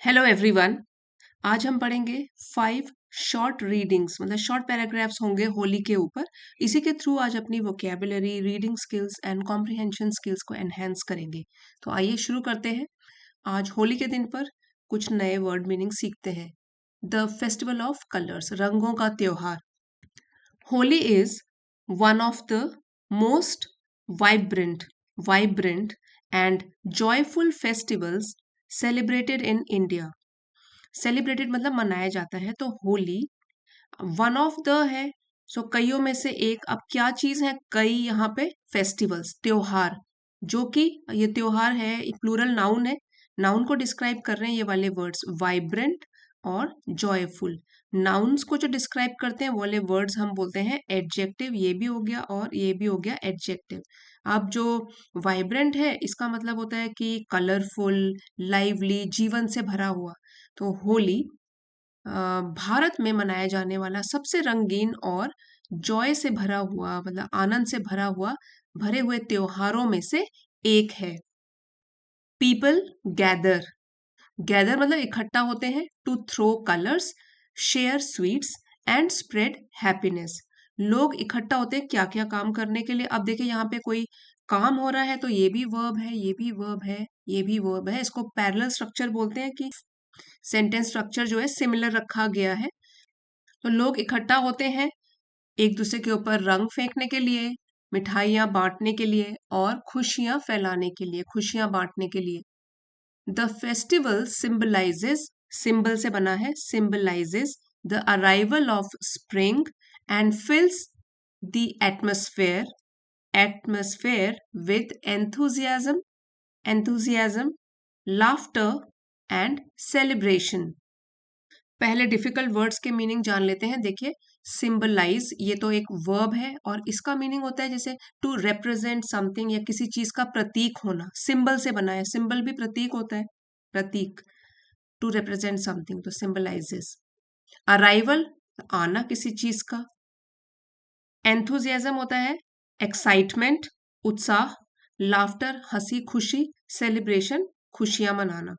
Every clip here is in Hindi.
Hello everyone. आज हम पढ़ेंगे 5 शॉर्ट रीडिंग्स मतलब शॉर्ट पैराग्राफ्स होंगे होली के ऊपर। इसी के थ्रू आज अपनी vocabulary, reading skills and comprehension skills को एनहेंस करेंगे। तो आइए शुरू करते हैं। आज होली के दिन पर कुछ नए वर्ड मीनिंग सीखते हैं। द फेस्टिवल ऑफ कलर्स, रंगों का त्योहार। Holi is one of the most vibrant vibrant and joyful festivals celebrated in India। Celebrated मतलब मनाया जाता है, तो होली वन ऑफ द है। सो कईयों में से एक। अब क्या चीज है? कई यहाँ पे फेस्टिवल्स, त्योहार, जो कि ये त्योहार है, एक प्लूरल नाउन है। नाउन को डिस्क्राइब कर रहे हैं ये वाले वर्ड्स, वाइब्रेंट और जॉयफुल। नाउन्स को जो डिस्क्राइब करते हैं वो वाले वर्ड्स हम बोलते हैं एडजेक्टिव। ये भी हो गया और ये भी हो गया एडजेक्टिव। अब जो वाइब्रेंट है इसका मतलब होता है कि कलरफुल, लाइवली, जीवन से भरा हुआ। तो होली अ, भारत में मनाया जाने वाला सबसे रंगीन और जॉय से भरा हुआ, मतलब आनंद से भरा हुआ, भरे हुए त्योहारों में से एक है। पीपल गैदर, गैदर मतलब इकट्ठा होते हैं। To throw colours, share sweets and spread happiness. लोग इकट्ठा होते हैं क्या क्या काम करने के लिए? अब देखिए यहाँ पे कोई काम हो रहा है तो ये भी वर्ब है, ये भी वर्ब है, ये भी वर्ब है। इसको पैरेलल स्ट्रक्चर बोलते हैं कि सेंटेंस स्ट्रक्चर जो है सिमिलर रखा गया है। तो लोग इकट्ठा होते हैं एक दूसरे के ऊपर रंग फेंकने के लिए, मिठाइयाँ बांटने के लिए और खुशियाँ फैलाने के लिए, खुशियाँ बांटने के लिए। द फेस्टिवल सिंबलाइजेस, सिंबल से बना है, symbolizes the arrival of spring and फिल्स the atmosphere, atmosphere with enthusiasm, laughter and celebration। पहले डिफिकल्ट वर्ड्स के मीनिंग जान लेते हैं। देखिए, सिंबलाइज ये तो एक वर्ब है और इसका मीनिंग होता है जैसे टू रिप्रेजेंट समथिंग, या किसी चीज का प्रतीक होना। सिंबल से बना है, सिंबल भी प्रतीक होता है, प्रतीक। टू रिप्रेजेंट समथिंग तो सिंबलाइजेस। अराइवल, आना किसी चीज का। एंथुजियाज्म होता है एक्साइटमेंट, उत्साह। लाफ्टर, हंसी खुशी। सेलिब्रेशन, खुशियां मनाना।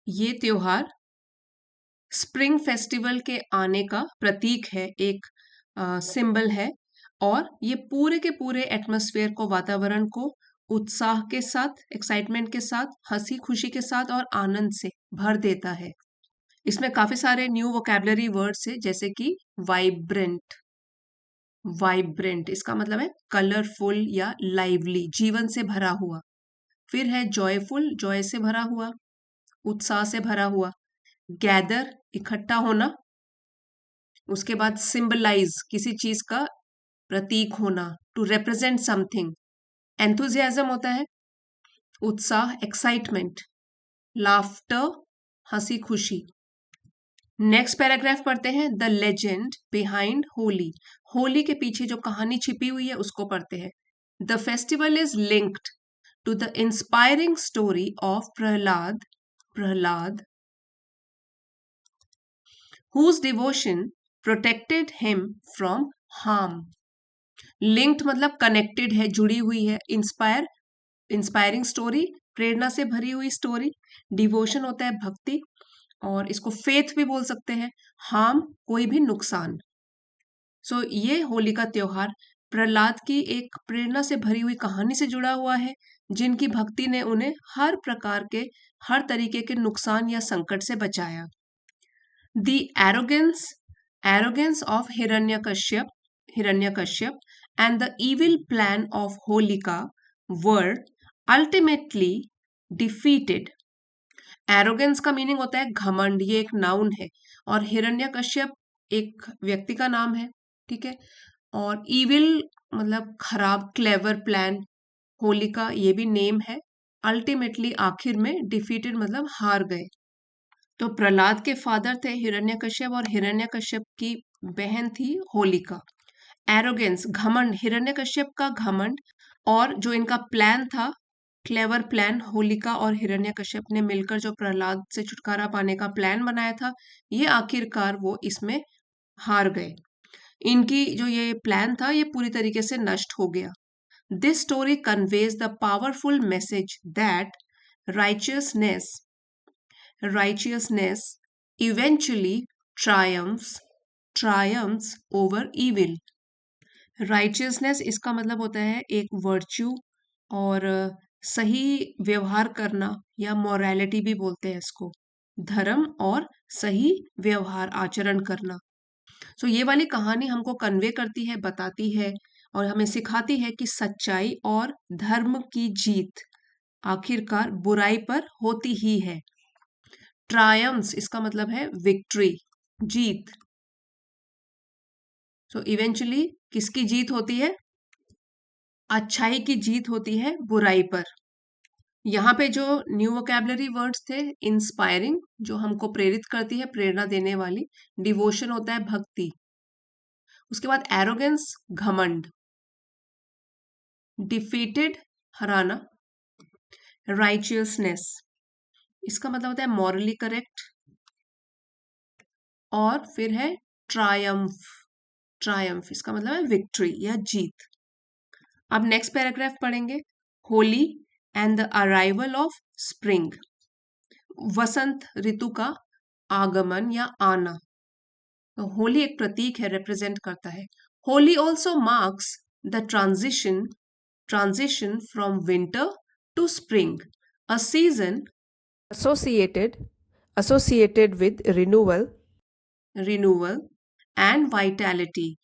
ये त्योहार स्प्रिंग फेस्टिवल के आने का प्रतीक है, एक सिंबल है। और ये पूरे के पूरे एटमॉस्फेयर को, वातावरण को उत्साह के साथ, एक्साइटमेंट के साथ, हंसी खुशी के साथ और आनंद से भर देता है। इसमें काफी सारे न्यू वोकैबुलरी वर्ड्स है, जैसे कि वाइब्रेंट। वाइब्रेंट इसका मतलब है कलरफुल या लाइवली, जीवन से भरा हुआ। फिर है जॉयफुल, जॉय से भरा हुआ, उत्साह से भरा हुआ। गैदर, इकट्ठा होना। उसके बाद सिंबलाइज, किसी चीज का प्रतीक होना, टू रिप्रेजेंट समथिंग। एंथुजियाज्म होता है उत्साह, एक्साइटमेंट। लाफ्टर, हंसी खुशी। नेक्स्ट पैराग्राफ पढ़ते हैं। The legend behind Holi, Holi के पीछे जो कहानी छिपी हुई है उसको पढ़ते हैं। The festival is linked to the inspiring story of Prahlad, Prahlad whose devotion protected him from harm। Linked मतलब कनेक्टेड है, जुड़ी हुई है। इंस्पायर, इंस्पायरिंग स्टोरी, प्रेरणा से भरी हुई स्टोरी। डिवोशन होता है भक्ति, और इसको फेथ भी बोल सकते हैं। हार्म, कोई भी नुकसान। सो ये होली का त्योहार प्रहलाद की एक प्रेरणा से भरी हुई कहानी से जुड़ा हुआ है, जिनकी भक्ति ने उन्हें हर प्रकार के, हर तरीके के नुकसान या संकट से बचाया। The arrogance of Hiranyakashyap and the evil plan of Holika were ultimately defeated। Arrogance का मीनिंग होता है घमंड, ये एक नाउन है। और हिरण्यकश्यप एक व्यक्ति का नाम है, ठीक है। और ईविल मतलब खराब, क्लेवर प्लान। होलिका ये भी नेम है। अल्टीमेटली आखिर में, डिफीटेड मतलब हार गए। तो प्रहलाद के फादर थे हिरण्यकश्यप और हिरण्यकश्यप की बहन थी होलिका। एरोगेंस, घमंड, हिरण्यकश्यप का घमंड। और जो इनका प्लान था, क्लेवर प्लान, होलिका और हिरण्यकश्यप ने मिलकर जो प्रहलाद से छुटकारा पाने का प्लान बनाया था, ये आखिरकार वो इसमें हार गए। इनकी जो ये प्लान था ये पूरी तरीके से नष्ट हो गया। This story conveys the powerful message that righteousness righteousness eventually triumphs over evil. Righteousness इसका मतलब होता है एक वर्च्यू और सही व्यवहार करना, या मोरालिटी भी बोलते हैं इसको, धर्म और सही व्यवहार आचरण करना। सो ये वाली कहानी हमको कन्वे करती है, बताती है और हमें सिखाती है कि सच्चाई और धर्म की जीत आखिरकार बुराई पर होती ही है। ट्रायम्स इसका मतलब है विक्ट्री, जीत। सो इवेंचुअली किसकी जीत होती है? अच्छाई की जीत होती है बुराई पर। यहाँ पे जो न्यू वोकैबुलरी वर्ड्स थे, इंस्पायरिंग जो हमको प्रेरित करती है, प्रेरणा देने वाली। डिवोशन होता है भक्ति। उसके बाद एरोगेंस घमंड, डिफीटेड हराना, राइचियसनेस इसका मतलब होता है मॉरली करेक्ट, और फिर है ट्रायम्फ, ट्रायम्फ इसका मतलब है विक्ट्री या जीत। अब नेक्स्ट पैराग्राफ पढ़ेंगे, Holi and the arrival of spring, वसंत ऋतु का आगमन या आना। तो होली एक प्रतीक है, रिप्रेजेंट करता है। Holi also marks the transition from winter to spring, a season associated associated with renewal and vitality.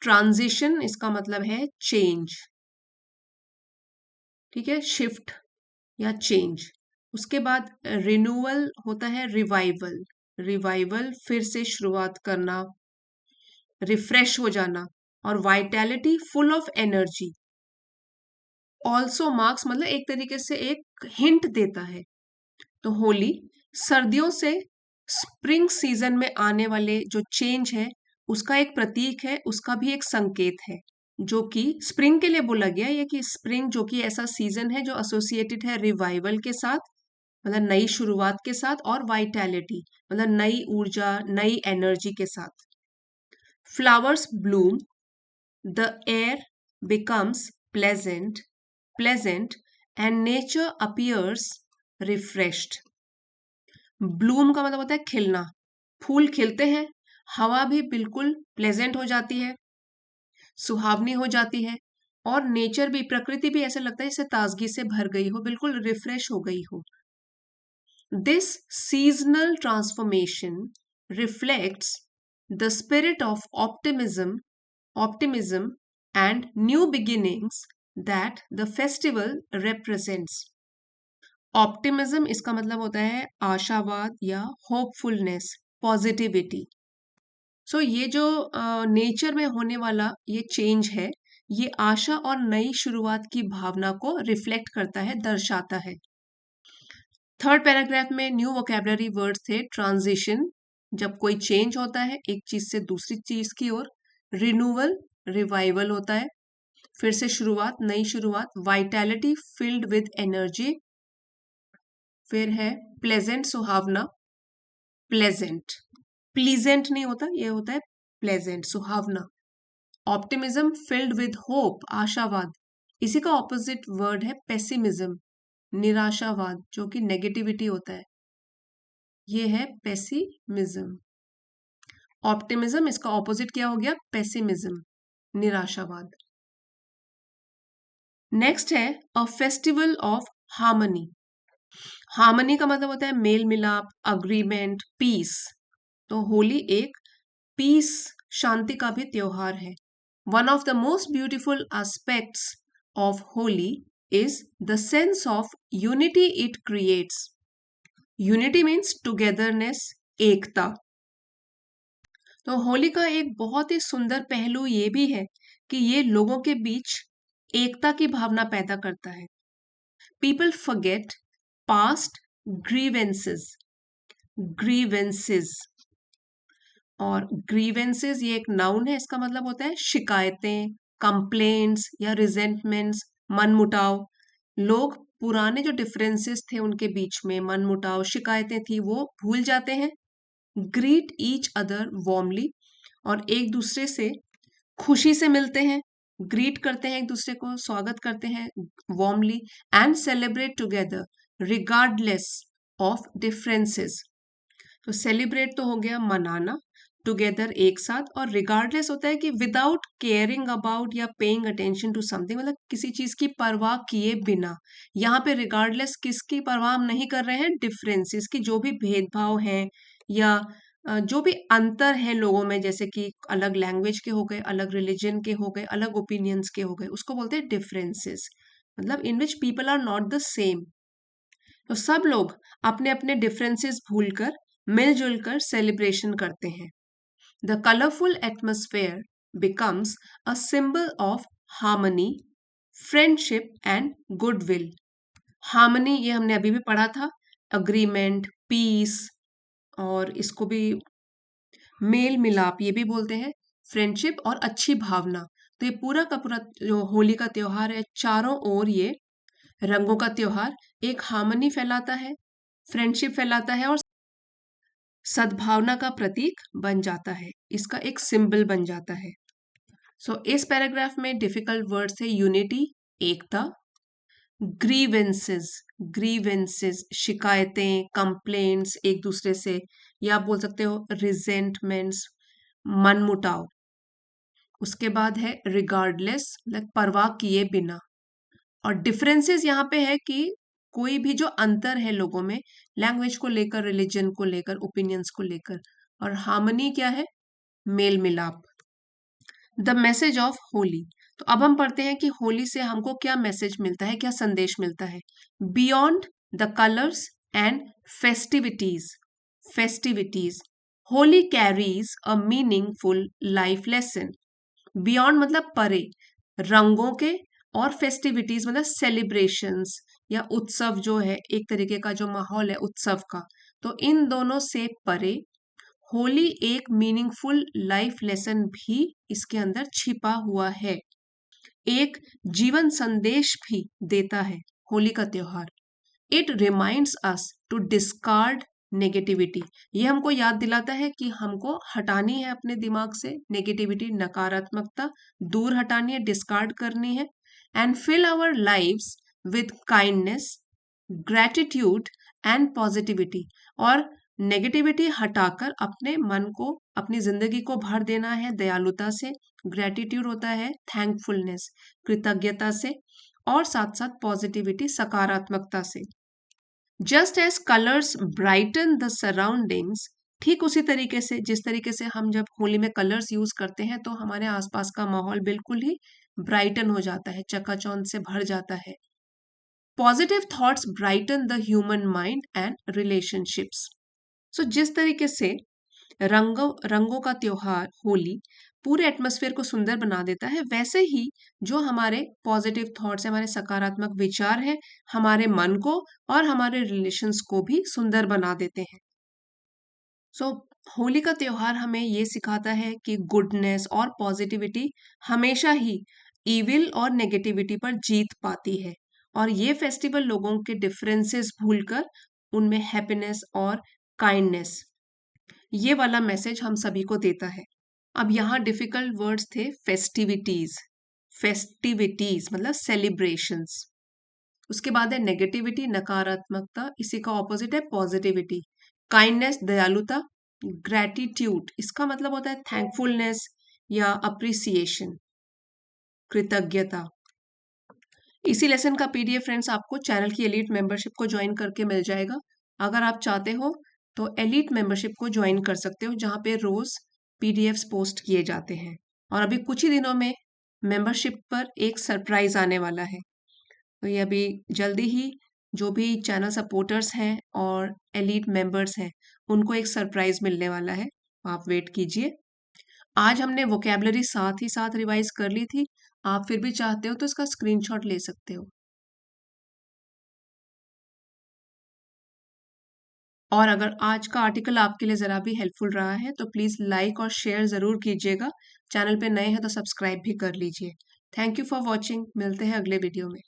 Transition इसका मतलब है चेंज, ठीक है, शिफ्ट या चेंज। उसके बाद रिन्यूअल होता है रिवाइवल, रिवाइवल फिर से शुरुआत करना, रिफ्रेश हो जाना। और vitality full of energy. Also marks मतलब एक तरीके से एक हिंट देता है। तो होली सर्दियों से स्प्रिंग सीजन में आने वाले जो चेंज है उसका एक प्रतीक है, उसका भी एक संकेत है, जो कि स्प्रिंग के लिए बोला गया है कि स्प्रिंग जो कि ऐसा सीजन है जो एसोसिएटेड है रिवाइवल के साथ, मतलब नई शुरुआत के साथ, और वाइटैलिटी मतलब नई ऊर्जा, नई एनर्जी के साथ। Flowers Bloom, the air becomes pleasant and nature appears refreshed. Bloom का मतलब होता है खिलना, फूल खिलते हैं, हवा भी बिल्कुल प्लेजेंट हो जाती है, सुहावनी हो जाती है, और नेचर भी, प्रकृति भी ऐसा लगता है जैसे ताजगी से भर गई हो, बिल्कुल रिफ्रेश हो गई हो। This seasonal transformation reflects the spirit of optimism and new beginnings that the festival represents. Optimism इसका मतलब होता है आशावाद या होपफुलनेस, पॉजिटिविटी। सो ये जो नेचर में होने वाला ये चेंज है, ये आशा और नई शुरुआत की भावना को रिफ्लेक्ट करता है, दर्शाता है। थर्ड पैराग्राफ में न्यू वोकैबुलरी वर्ड्स थे, ट्रांजिशन जब कोई चेंज होता है एक चीज से दूसरी चीज की ओर, रिन्यूअल रिवाइवल होता है, फिर से शुरुआत, नई शुरुआत, वाइटैलिटी फिल्ड विद एनर्जी, फिर है प्लेजेंट सुहावना, प्लेजेंट, प्लीजेंट नहीं होता, ये होता है प्लेजेंट सुहावना। ऑप्टिमिज्म फिल्ड विद होप, आशावाद। इसी का ऑपोजिट वर्ड है पेसिमिज्म, निराशावाद, जो कि नेगेटिविटी होता है, ये है पेसिमिज्म। ऑप्टिमिज्म इसका ऑपोजिट क्या हो गया? पेसिमिज्म, निराशावाद। नेक्स्ट है a festival of harmony. Harmony का मतलब होता है मेल मिलाप, अग्रीमेंट, पीस। तो होली एक पीस, शांति का भी त्योहार है। One of the most beautiful aspects of Holi is the sense of unity it creates. Unity means togetherness, एकता। तो होली का एक बहुत ही सुंदर पहलू ये भी है कि ये लोगों के बीच एकता की भावना पैदा करता है। People forget past grievances, grievances, और ग्रीवेंसेस ये एक नाउन है, इसका मतलब होता है शिकायतें, कंप्लेंट्स या रिजेंटमेंट्स, मनमुटाव। लोग पुराने जो डिफरेंसेस थे उनके बीच में, मनमुटाव, शिकायतें थी, वो भूल जाते हैं। ग्रीट ईच अदर वार्मली, और एक दूसरे से खुशी से मिलते हैं, ग्रीट करते हैं, एक दूसरे को स्वागत करते हैं warmly, and celebrate together regardless of differences. तो सेलिब्रेट तो हो गया मनाना, टुगेदर एक साथ, और रिगार्डलेस होता है कि विदाउट केयरिंग अबाउट या पेइंग अटेंशन टू समथिंग, मतलब किसी चीज की परवाह किए बिना। यहाँ पे रिगार्डलेस किसकी परवाह हम नहीं कर रहे हैं, डिफरेंसेस की, जो भी भेदभाव है या जो भी अंतर है लोगों में, जैसे कि अलग लैंग्वेज के हो गए, अलग रिलीजन के हो गए, अलग ओपिनियंस के हो गए, उसको बोलते हैं डिफरेंसेस, मतलब in which people are not the same. तो सब लोग अपने अपने डिफरेंसेस भूलकर मिलजुल कर सेलिब्रेशन करते हैं। The colourful atmosphere becomes a symbol of harmony, friendship and goodwill. Harmony ये हमने अभी भी पढ़ा था, अग्रीमेंट, पीस, और इसको भी मेल मिलाप ये भी बोलते हैं, फ्रेंडशिप और अच्छी भावना। तो ये पूरा का पूरा जो होली का त्योहार है, चारों ओर ये रंगों का त्योहार एक हार्मनी फैलाता है, फ्रेंडशिप फैलाता है और सद्भावना का प्रतीक बन जाता है, इसका एक सिंबल बन जाता है। इस पैराग्राफ में डिफिकल्ट वर्ड्स है यूनिटी, एकता, ग्रीवेंसेस, ग्रीवेंसेस शिकायतें, कंप्लेंट्स एक दूसरे से, या आप बोल सकते हो रिजेंटमेंट्स, मनमुटाव। उसके बाद है रिगार्डलेस, मतलब परवाह किए बिना। और डिफरेंसेस यहाँ पे है कि कोई भी जो अंतर है लोगों में, लैंग्वेज को लेकर, रिलीजन को लेकर, ओपिनियंस को लेकर। और हार्मनी क्या है, मेल मिलाप। द मैसेज ऑफ होली, तो अब हम पढ़ते हैं कि होली से हमको क्या मैसेज मिलता है, क्या संदेश मिलता है। Beyond the colours and festivities, festivities Holi carries a meaningful life lesson. Beyond मतलब परे, रंगों के, और फेस्टिविटीज मतलब सेलिब्रेशंस या उत्सव, जो है एक तरीके का जो माहौल है उत्सव का, तो इन दोनों से परे होली एक मीनिंगफुल लाइफ लेसन भी इसके अंदर छिपा हुआ है, एक जीवन संदेश भी देता है होली का त्योहार। It reminds us to discard negativity, ये हमको याद दिलाता है कि हमको हटानी है अपने दिमाग से नेगेटिविटी, नकारात्मकता दूर हटानी है, डिस्कार्ड करनी है। And fill our lives with kindness, gratitude and positivity, और नेगेटिविटी हटाकर अपने मन को, अपनी जिंदगी को भर देना है दयालुता से। ग्रैटिट्यूड होता है थैंकफुलनेस, कृतज्ञता से, और साथ साथ पॉजिटिविटी, सकारात्मकता से। Just as colours brighten the surroundings, ठीक उसी तरीके से जिस तरीके से हम जब होली में कलर्स यूज करते हैं तो हमारे आसपास का माहौल बिल्कुल ही ब्राइटन हो जाता है, चकाचौंध से भर जाता है। Positive thoughts brighten the human mind and relationships. जिस तरीके से रंगों का त्योहार होली पूरे एटमॉस्फेयर को सुंदर बना देता है, वैसे ही जो हमारे पॉजिटिव थॉट्स है, हमारे सकारात्मक विचार हैं, हमारे मन को और हमारे रिलेशंस को भी सुंदर बना देते हैं। होली का त्योहार हमें ये सिखाता है कि गुडनेस और पॉजिटिविटी हमेशा ही इविल और नेगेटिविटी पर जीत पाती है, और ये फेस्टिवल लोगों के डिफरेंसेस भूलकर उनमें हैप्पीनेस और काइंडनेस, ये वाला मैसेज हम सभी को देता है। अब यहाँ डिफिकल्ट वर्ड्स थे फेस्टिविटीज, फेस्टिविटीज मतलब सेलिब्रेशंस। उसके बाद है नेगेटिविटी, नकारात्मकता, इसी का ऑपोजिट है पॉजिटिविटी। काइंडनेस, दयालुता। ग्रैटिट्यूड, इसका मतलब होता है थैंकफुलनेस या अप्रिसिएशन, कृतज्ञता। इसी लेसन का पीडीएफ फ्रेंड्स आपको चैनल की एलीट मेंबरशिप को ज्वाइन करके मिल जाएगा। अगर आप चाहते हो तो एलीट मेंबरशिप को ज्वाइन कर सकते हो, जहाँ पे रोज पीडीएफ्स पोस्ट किए जाते हैं। और अभी कुछ ही दिनों में मेंबरशिप पर एक सरप्राइज आने वाला है, तो ये अभी जल्दी ही जो भी चैनल सपोर्टर्स हैं और एलीट मेंबर्स हैं उनको एक सरप्राइज मिलने वाला है, आप वेट कीजिए। आज हमने वोकेबलरी साथ ही साथ रिवाइज कर ली थी, आप फिर भी चाहते हो तो इसका स्क्रीनशॉट ले सकते हो। और अगर आज का आर्टिकल आपके लिए ज़रा भी हेल्पफुल रहा है तो प्लीज़ लाइक और शेयर ज़रूर कीजिएगा। चैनल पे नए हैं तो सब्सक्राइब भी कर लीजिए। थैंक यू फॉर वॉचिंग, मिलते हैं अगले वीडियो में।